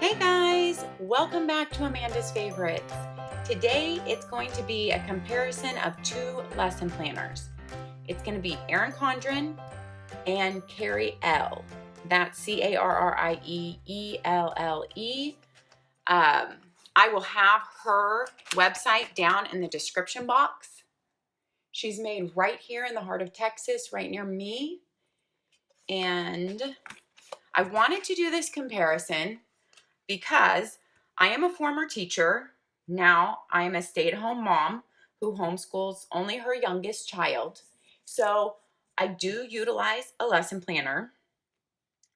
Hey guys, welcome back to Amanda's Favorites. Today it's going to be a comparison of two lesson planners. It's going to be Erin Condren and Carrie Elle. That's Carrieelle. I will have her website down in the description box. She's made right here in the heart of Texas, right near me. And I wanted to do this comparison because I am a former teacher. Now I am a stay-at-home mom who homeschools only her youngest child. So I do utilize a lesson planner.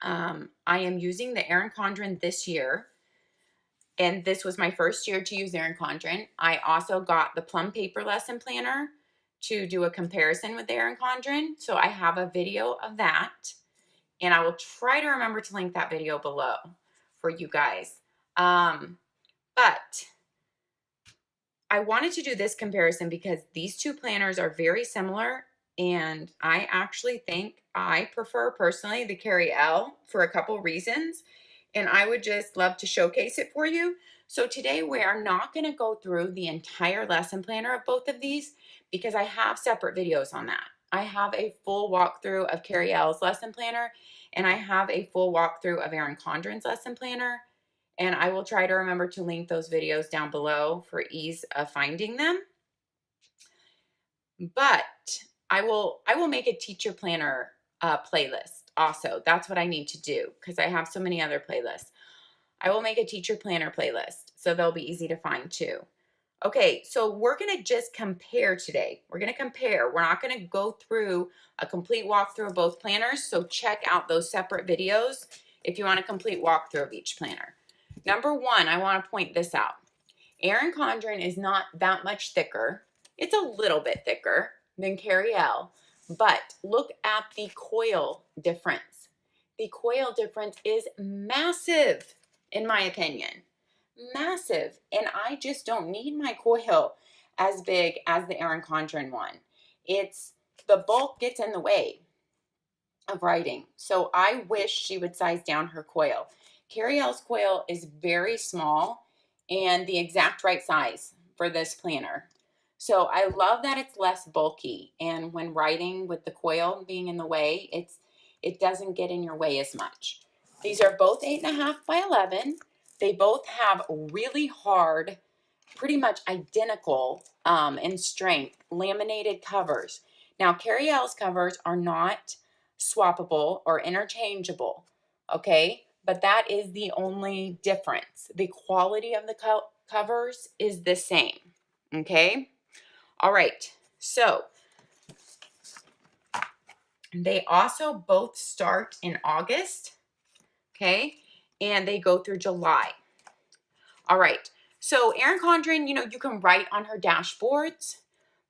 I am using the Erin Condren this year. And this was my first year to use Erin Condren. I also got the Plum paper lesson planner to do a comparison with Erin Condren. So I have a video of that. And I will try to remember to link that video below for you guys. But I wanted to do this comparison because these two planners are very similar, and I actually think I prefer personally the Carrie Elle for a couple reasons, and I would just love to showcase it for you. So today we are not going to go through the entire lesson planner of both of these because I have separate videos on that. I have a full walkthrough of Carrie Elle's lesson planner, and I have a full walkthrough of Erin Condren's lesson planner. And I will try to remember to link those videos down below for ease of finding them. But I will make a teacher planner playlist also. That's what I need to do because I have so many other playlists. I will make a teacher planner playlist, so they'll be easy to find too. Okay, so we're going to just compare today. We're going to compare. We're not going to go through a complete walkthrough of both planners, so check out those separate videos if you want a complete walkthrough of each planner. Number one, I want to point this out. Erin Condren is not that much thicker. It's a little bit thicker than Carrie Elle, but look at the coil difference. The coil difference is massive, in my opinion. Massive. And I just don't need my coil as big as the Erin Condren one. The bulk gets in the way of writing. So I wish she would size down her coil. Carrie Elle's coil is very small and the exact right size for this planner. So I love that it's less bulky, and when writing with the coil being in the way, it doesn't get in your way as much. These are both 8.5 by 11. They both have really hard, pretty much identical in strength, laminated covers. Now Carrie Elle's covers are not swappable or interchangeable, okay? But that is the only difference. The quality of the covers is the same, okay? All right, so they also both start in August, okay? And they go through July. All right, so Erin Condren, you can write on her dashboards,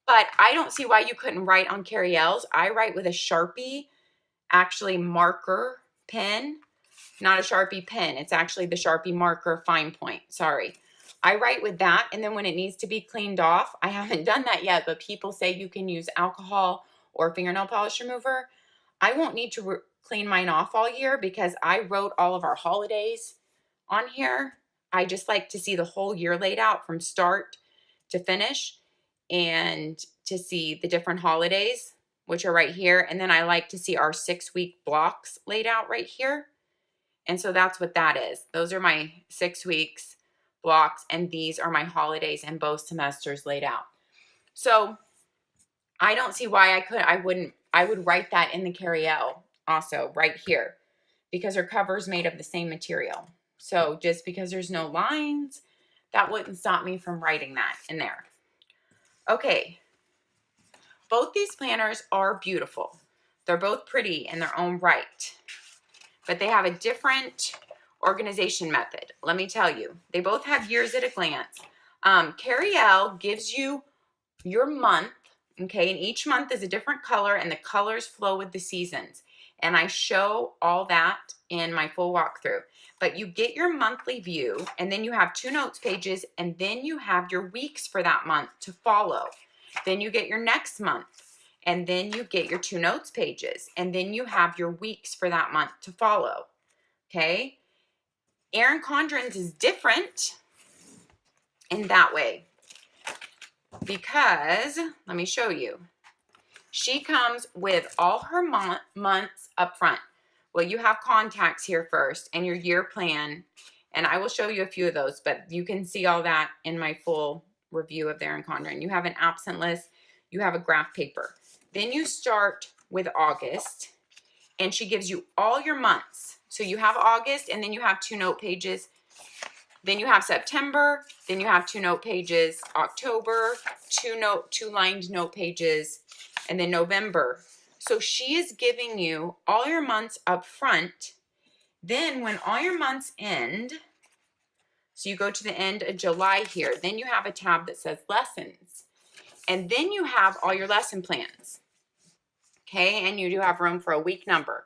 but I don't see why you couldn't write on Carrie Elle's. I write with a Sharpie, actually marker pen. Not a Sharpie pen. It's actually the Sharpie marker fine point. Sorry. I write with that, and then when it needs to be cleaned off, I haven't done that yet, but people say you can use alcohol or fingernail polish remover. I won't need to clean mine off all year because I wrote all of our holidays on here. I just like to see the whole year laid out from start to finish and to see the different holidays, which are right here. And then I like to see our 6-week blocks laid out right here. And so that's what that is. Those are my 6 weeks blocks, and these are my holidays and both semesters laid out. So I don't see why I would write that in the Carrie Elle also right here because her cover is made of the same material. So just because there's no lines, that wouldn't stop me from writing that in there. Okay. Both these planners are beautiful. They're both pretty in their own right, but they have a different organization method. Let me tell you, they both have years at a glance. Carrie Elle gives you your month, okay, and each month is a different color, and the colors flow with the seasons. And I show all that in my full walkthrough. But you get your monthly view, and then you have 2 notes pages, and then you have your weeks for that month to follow. Then you get your next month, and then you get your 2 notes pages, and then you have your weeks for that month to follow, okay? Erin Condren's is different in that way because, let me show you. She comes with all her months up front. Well, you have contacts here first and your year plan, and I will show you a few of those, but you can see all that in my full review of Erin Condren. You have an absent list, you have a graph paper. Then you start with August, and she gives you all your months. So you have August, and then you have 2 note pages. Then you have September, then you have 2 note pages, October, 2 lined note pages, and then November. So she is giving you all your months up front. Then when all your months end, so you go to the end of July here, then you have a tab that says lessons. And then you have all your lesson plans. Okay, and you do have room for a week number.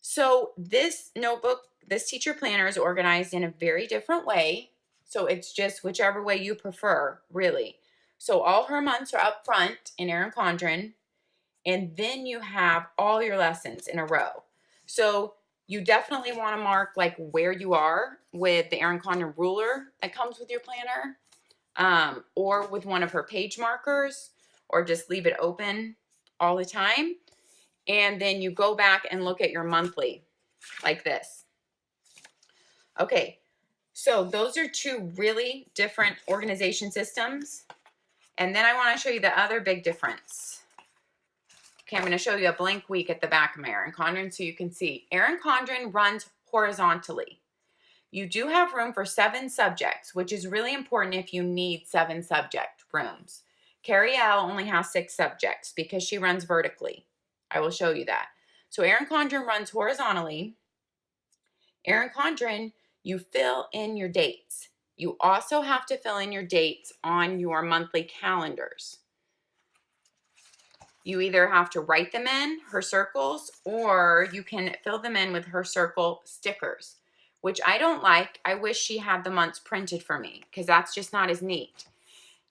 So this notebook, this teacher planner is organized in a very different way. So it's just whichever way you prefer, really. So all her months are up front in Erin Condren, and then you have all your lessons in a row. So you definitely want to mark like where you are with the Erin Condren ruler that comes with your planner, or with one of her page markers, or just leave it open all the time. And then you go back and look at your monthly like this. Okay, so those are 2 really different organization systems. And then I want to show you the other big difference. Okay, I'm going to show you a blank week at the back of my Erin Condren so you can see. Erin Condren runs horizontally. You do have room for 7 subjects, which is really important if you need 7 subject rooms. Carrie Elle only has 6 subjects because she runs vertically. I will show you that. So Erin Condren runs horizontally. Erin Condren, you fill in your dates. You also have to fill in your dates on your monthly calendars. You either have to write them in, her circles, or you can fill them in with her circle stickers, which I don't like. I wish she had the months printed for me because that's just not as neat.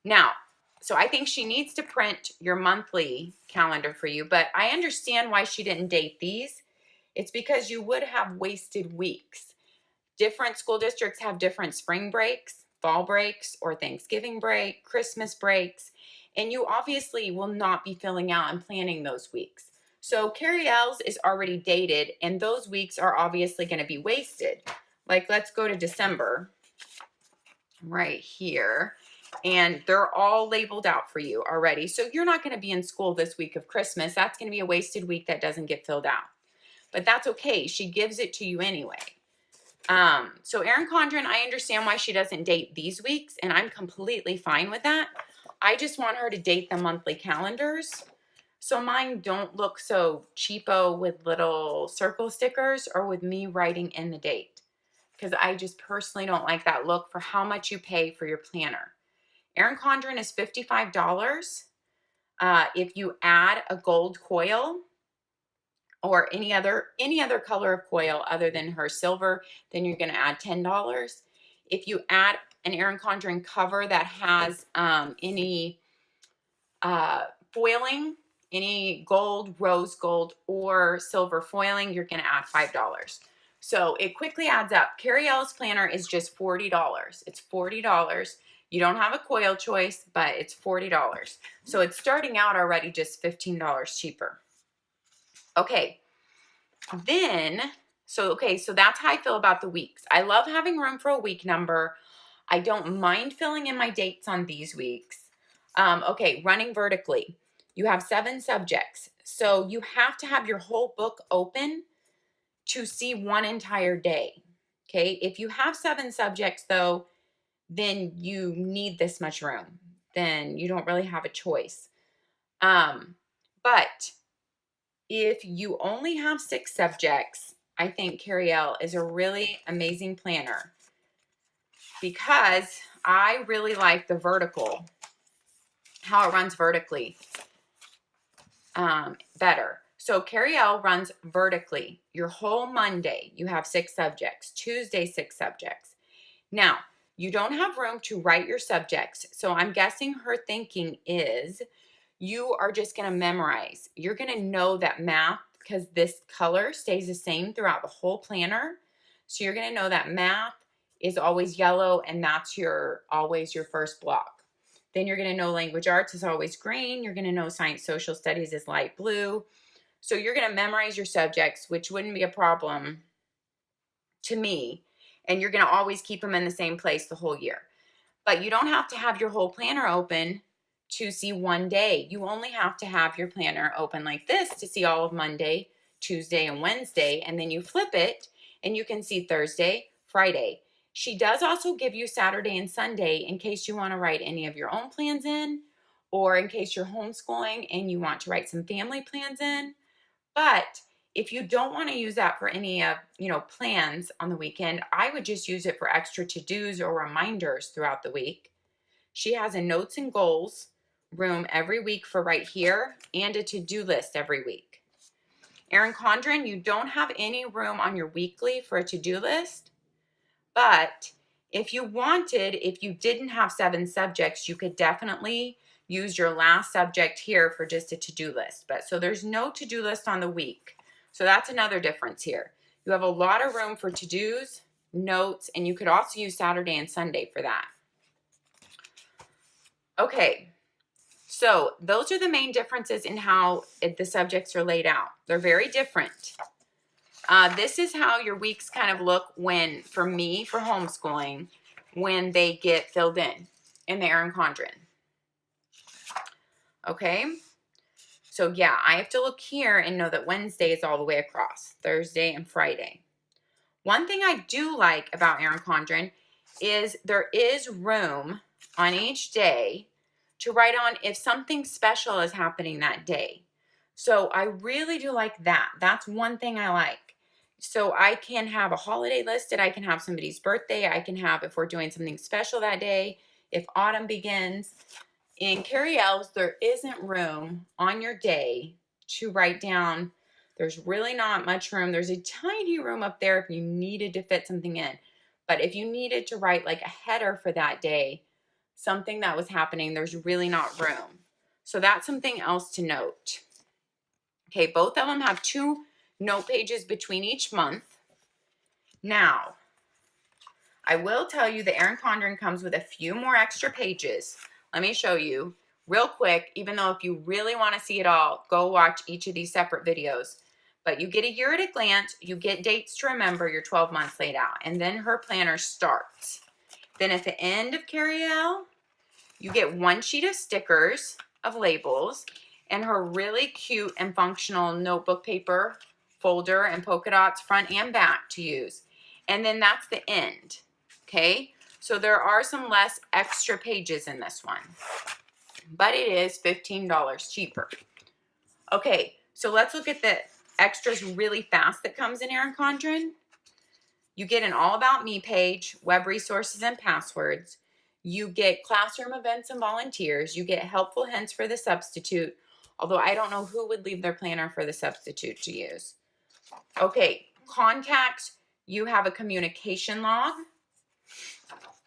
Now, so I think she needs to print your monthly calendar for you, but I understand why she didn't date these. It's because you would have wasted weeks. Different school districts have different spring breaks, fall breaks, or Thanksgiving break, Christmas breaks, and you obviously will not be filling out and planning those weeks. So Carrie Elle's is already dated, and those weeks are obviously going to be wasted. Like, let's go to December right here. And they're all labeled out for you already. So you're not going to be in school this week of Christmas. That's going to be a wasted week that doesn't get filled out. But that's okay. She gives it to you anyway. So Erin Condren, I understand why she doesn't date these weeks, and I'm completely fine with that. I just want her to date the monthly calendars. So mine don't look so cheapo with little circle stickers or with me writing in the date, because I just personally don't like that look for how much you pay for your planner. Erin Condren is $55. If you add a gold coil or any other color of coil other than her silver, then you're going to add $10. If you add an Erin Condren cover that has any foiling, any gold, rose gold, or silver foiling, you're going to add $5. So it quickly adds up. Carrie Elle's planner is just $40. It's $40. You don't have a coil choice, but it's $40. So it's starting out already just $15 cheaper. Okay, then, so that's how I feel about the weeks. I love having room for a week number. I don't mind filling in my dates on these weeks. Okay, running vertically. You have 7 subjects. So you have to have your whole book open to see one entire day. Okay, if you have 7 subjects though, then you need this much room. Then you don't really have a choice. But if you only have 6 subjects, I think Carrie Elle is a really amazing planner because I really like the vertical, how it runs vertically better. So Carrie Elle runs vertically. Your whole Monday, you have 6 subjects. Tuesday, 6 subjects. Now, you don't have room to write your subjects. So I'm guessing her thinking is you are just going to memorize. You're going to know that math because this color stays the same throughout the whole planner. So you're going to know that math is always yellow, and that's always your first block. Then you're going to know language arts is always green. You're going to know science social studies is light blue. So you're going to memorize your subjects, which wouldn't be a problem to me. And you're going to always keep them in the same place the whole year. But you don't have to have your whole planner open to see one day. You only have to have your planner open like this to see all of Monday, Tuesday, and Wednesday. And then you flip it and you can see Thursday, Friday. She does also give you Saturday and Sunday in case you want to write any of your own plans in, or in case you're homeschooling and you want to write some family plans in. But if you don't want to use that for any of, plans on the weekend, I would just use it for extra to-dos or reminders throughout the week. She has a notes and goals room every week for right here, and a to-do list every week. Erin Condren, you don't have any room on your weekly for a to-do list, but if you didn't have 7 subjects, you could definitely use your last subject here for just a to-do list. But so there's no to-do list on the week. So that's another difference here. You have a lot of room for to-dos, notes, and you could also use Saturday and Sunday for that. Okay, so those are the main differences in how the subjects are laid out. They're very different. This is how your weeks kind of look for me, for homeschooling, when they get filled in the Erin Condren. Okay, so yeah, I have to look here and know that Wednesday is all the way across, Thursday and Friday. One thing I do like about Erin Condren is there is room on each day to write on if something special is happening that day. So I really do like that. That's one thing I like. So I can have a holiday listed. I can have somebody's birthday. I can have if we're doing something special that day, if autumn begins. In Carrie Elle's, there isn't room on your day to write down. There's really not much room. There's a tiny room up there if you needed to fit something in. But if you needed to write like a header for that day, something that was happening, there's really not room. So that's something else to note. Okay, both of them have 2 note pages between each month. Now, I will tell you the Erin Condren comes with a few more extra pages. Let me show you real quick, even though if you really want to see it all, go watch each of these separate videos. But you get a year at a glance, you get dates to remember, your 12 months laid out, and then her planner starts. Then at the end of Carrie Elle, you get 1 sheet of stickers of labels and her really cute and functional notebook paper folder and polka dots front and back to use. And then that's the end, okay? So there are some less extra pages in this one, but it is $15 cheaper. Okay, so let's look at the extras really fast that comes in Erin Condren. You get an all about me page, web resources and passwords. You get classroom events and volunteers. You get helpful hints for the substitute, although I don't know who would leave their planner for the substitute to use. Okay, contacts. You have a communication log.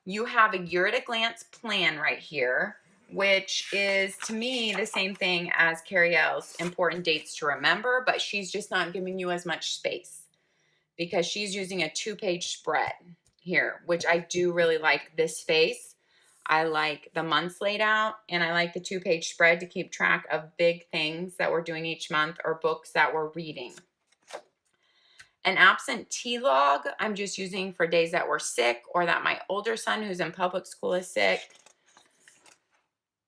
You have a year at a glance plan right here, which is to me the same thing as Carrie Elle's important dates to remember, but she's just not giving you as much space because she's using a 2-page spread here, which I do really like this space. I like the months laid out, and I like the 2-page spread to keep track of big things that we're doing each month or books that we're reading. An absentee log I'm just using for days that we're sick or that my older son who's in public school is sick.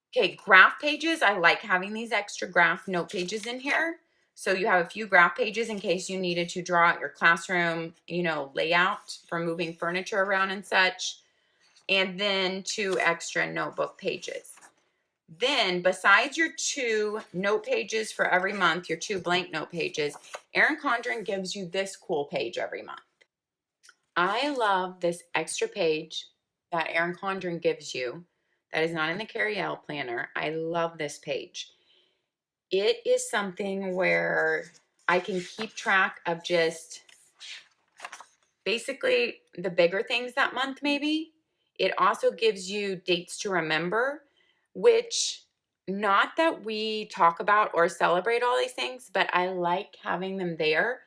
Okay, graph pages. I like having these extra graph note pages in here. So you have a few graph pages in case you needed to draw out your classroom, layout for moving furniture around and such. And then 2 extra notebook pages. Then, besides your 2 note pages for every month, your 2 blank note pages, Erin Condren gives you this cool page every month. I love this extra page that Erin Condren gives you that is not in the Carrie Elle planner. I love this page. It is something where I can keep track of just basically the bigger things that month maybe. It also gives you dates to remember, which not that we talk about or celebrate all these things, but I like having them there.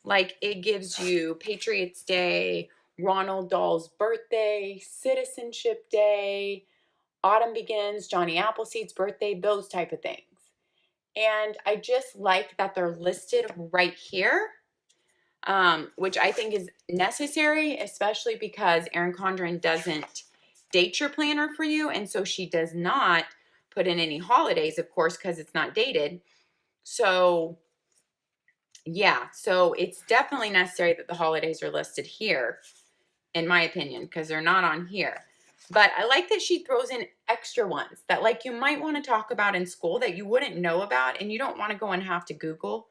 Like it gives you Patriots Day, Ronald Dahl's birthday, Citizenship Day, Autumn Begins, Johnny Appleseed's birthday, those type of things. And I just like that they're listed right here, which I think is necessary, especially because Erin Condren doesn't date your planner for you. And so she does not put in any holidays, of course, because it's not dated. So yeah, so it's definitely necessary that the holidays are listed here, in my opinion, because they're not on here. But I like that she throws in extra ones that like you might want to talk about in school that you wouldn't know about and you don't want to go and have to Google,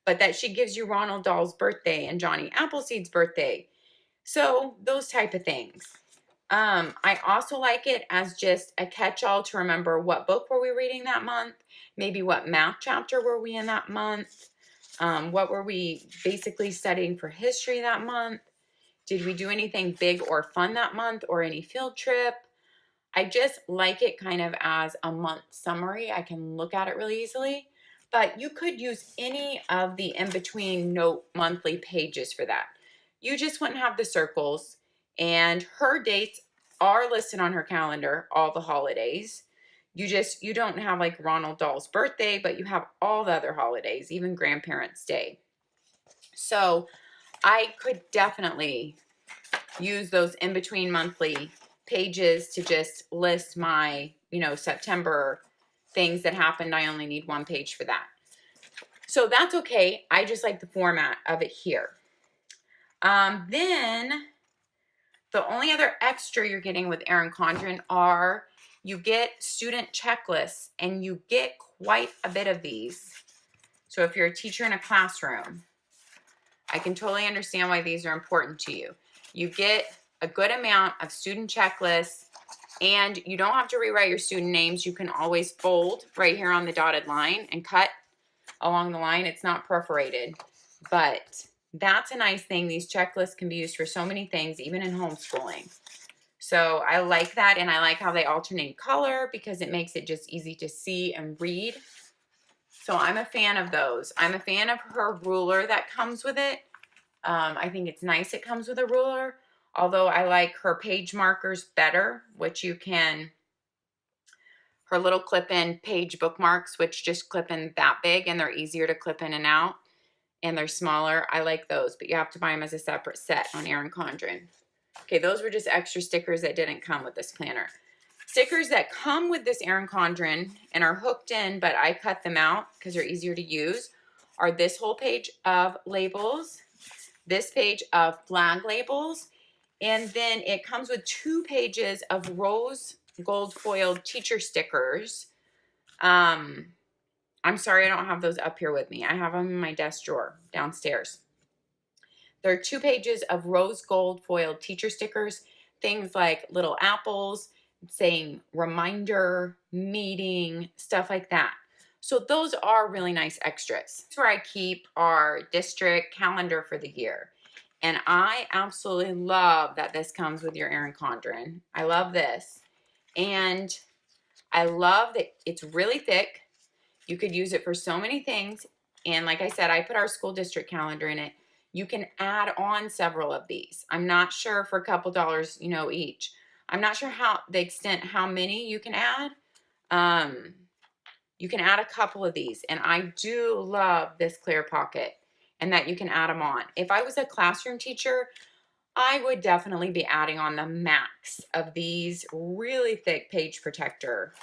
but that she gives you Ronald Dahl's birthday and Johnny Appleseed's birthday. So those type of things. I also like it as just a catch-all to remember what book were we reading that month, maybe what math chapter were we in that month, what were we basically studying for history that month, did we do anything big or fun that month or any field trip? I just like it kind of as a month summary. I can look at it really easily, but you could use any of the in-between note monthly pages for that. You just wouldn't have the circles, and her dates are listed on her calendar, all the holidays. You don't have like Ronald Dahl's birthday, but you have all the other holidays, even Grandparents' Day. So I could definitely use those in-between monthly pages to just list my, September things that happened. I only need one page for that. So that's okay. I just like the format of it here. Then the only other extra you're getting with Erin Condren are you get student checklists, and you get quite a bit of these. So if you're a teacher in a classroom, I can totally understand why these are important to you. You get a good amount of student checklists, and you don't have to rewrite your student names. You can always fold right here on the dotted line and cut along the line. It's not perforated, but that's a nice thing. These checklists can be used for so many things, even in homeschooling. So I like that, and I like how they alternate color because it makes it just easy to see and read. So I'm a fan of those. I'm a fan of her ruler that comes with it. I think it's nice it comes with a ruler, although I like her page markers better, which you can, her little clip-in page bookmarks, which just clip in that big, and they're easier to clip in and out, and they're smaller. I like those, but you have to buy them as a separate set on Erin Condren. Okay, those were just extra stickers that didn't come with this planner. Stickers that come with this Erin Condren and are hooked in, but I cut them out because they're easier to use, are this whole page of labels, this page of flag labels, and then it comes with 2 pages of rose gold foiled teacher stickers. I'm sorry I don't have those up here with me. I have them in my desk drawer downstairs. There are 2 pages of rose gold foiled teacher stickers, things like little apples, saying reminder, meeting, stuff like that. So those are really nice extras. That's where I keep our district calendar for the year. And I absolutely love that this comes with your Erin Condren. I love this. And I love that it's really thick. You could use it for so many things. And like I said, I put our school district calendar in it. You can add on several of these. I'm not sure for a couple dollars, each. I'm not sure how many you can add. You can add a couple of these, and I do love this clear pocket and that you can add them on. If I was a classroom teacher, I would definitely be adding on the max of these really thick page protector.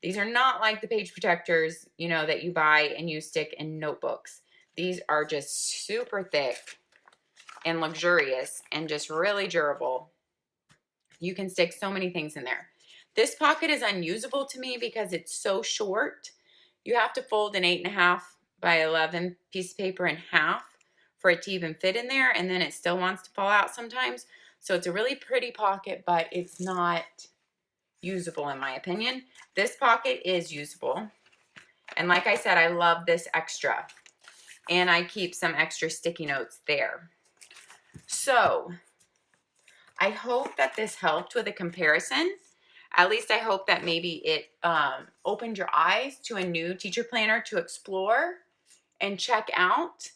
These are not like the page protectors, that you buy and you stick in notebooks. These are just super thick and luxurious and just really durable. You can stick so many things in there. This pocket is unusable to me because it's so short. You have to fold an 8.5 by 11 piece of paper in half for it to even fit in there, and then it still wants to fall out sometimes. So it's a really pretty pocket, but it's not usable in my opinion. This pocket is usable. And like I said, I love this extra. And I keep some extra sticky notes there. So I hope that this helped with a comparison. At least I hope that maybe it opened your eyes to a new teacher planner to explore and check out.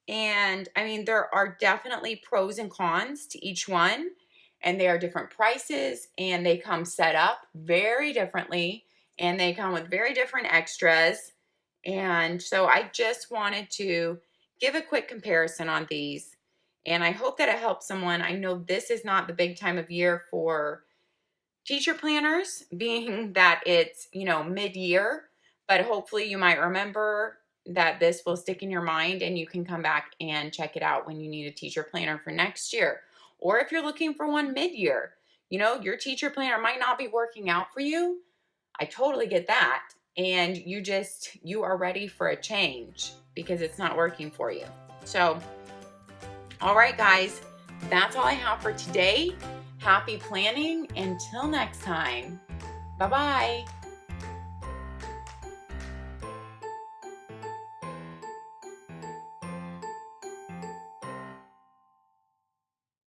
And I mean, there are definitely pros and cons to each one, and they are different prices, and they come set up very differently, and they come with very different extras. And so I just wanted to give a quick comparison on these, and I hope that it helps someone. I know this is not the big time of year for teacher planners, being that it's, you know, mid-year, but hopefully you might remember that this will stick in your mind and you can come back and check it out when you need a teacher planner for next year. Or if you're looking for one mid-year, you know, your teacher planner might not be working out for you. I totally get that. And you are ready for a change because it's not working for you. So, all right, guys, that's all I have for today. Happy planning. Until next time. Bye-bye.